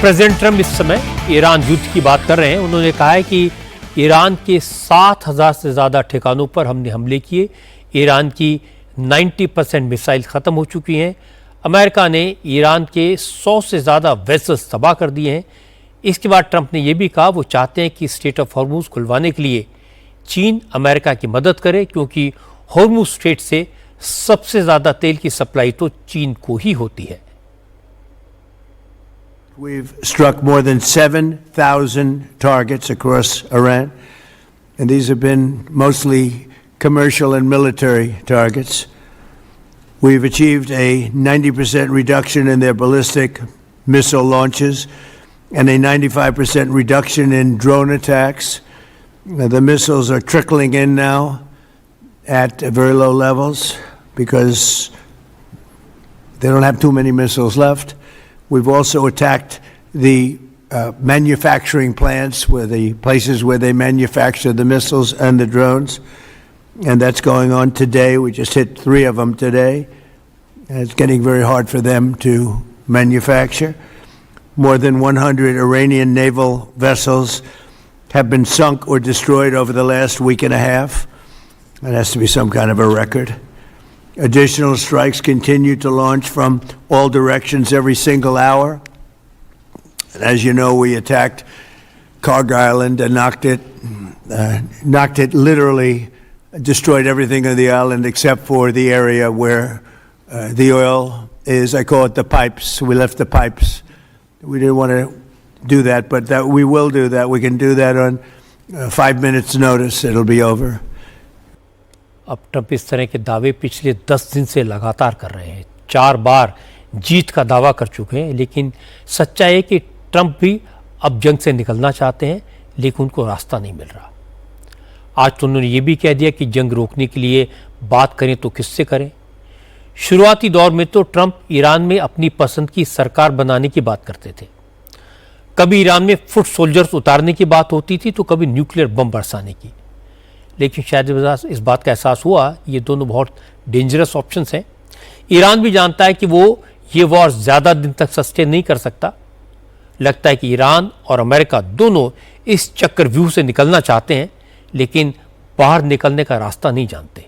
President Trump इस समय Iran युद्ध की बात कर रहे हैं। उन्होंने कहा है कि ईरान के 7,000 से ज़्यादा ठिकानों पर हमने हमले किए। ईरान की 90% मिसाइल ख़त्म हो चुकी हैं। अमेरिका ने ईरान के 100 से ज़्यादा वेसल्स तबाह कर दिए हैं। इसके बाद ट्रंप ने यह भी कहा वो चाहते हैं कि स्ट्रेट ऑफ हॉर्मुज खुलवाने के लिए चीन अमेरिका की मदद करे, क्योंकि हॉर्मुज स्ट्रेट से सबसे ज़्यादा तेल की सप्लाई तो चीन को ही होती है। We've struck more than 7,000 targets across Iran, and these have been mostly commercial and military targets. We've achieved a 90% reduction in their ballistic missile launches and a 95% reduction in drone attacks. The missiles are trickling in now at very low levels because they don't have too many missiles left. We've also attacked the manufacturing plants, where the places where they manufacture the missiles and the drones, and that's going on today. We just hit 3 of them today. It's getting very hard for them to manufacture. More than 100 Iranian naval vessels have been sunk or destroyed over the last week and a half. That has to be some kind of a record. Additional strikes continue to launch from all directions every single hour. And as you know, we attacked Karg Island and knocked it literally, destroyed everything on the island except for the area where the oil is. I call it the pipes. We left the pipes. We didn't want to do that, but that we will do that. We can do that on 5 minutes notice. It'll be over. अब Trump इस तरह के दावे पिछले 10 दिन से लगातार कर रहे हैं। 4 बार जीत का दावा कर चुके हैं, लेकिन सच्चाई है कि ट्रंप भी अब जंग से निकलना चाहते हैं, लेकिन उनको रास्ता नहीं मिल रहा। आज तो उन्होंने ये भी कह दिया कि जंग रोकने के लिए बात करें तो किससे करें। शुरुआती दौर में तो ट्रंप ईरान में अपनी पसंद की सरकार बनाने की बात करते थे। कभी ईरान में फुट सोल्जर्स उतारने की बात होती थी, तो कभी न्यूक्लियर बम बरसाने की। लेकिन शायद इस बात का एहसास हुआ ये दोनों बहुत डेंजरस ऑप्शंस हैं। ईरान भी जानता है कि वो ये वॉर ज़्यादा दिन तक सस्टेन नहीं कर सकता। लगता है कि ईरान और अमेरिका दोनों इस चक्रव्यूह से निकलना चाहते हैं, लेकिन बाहर निकलने का रास्ता नहीं जानते।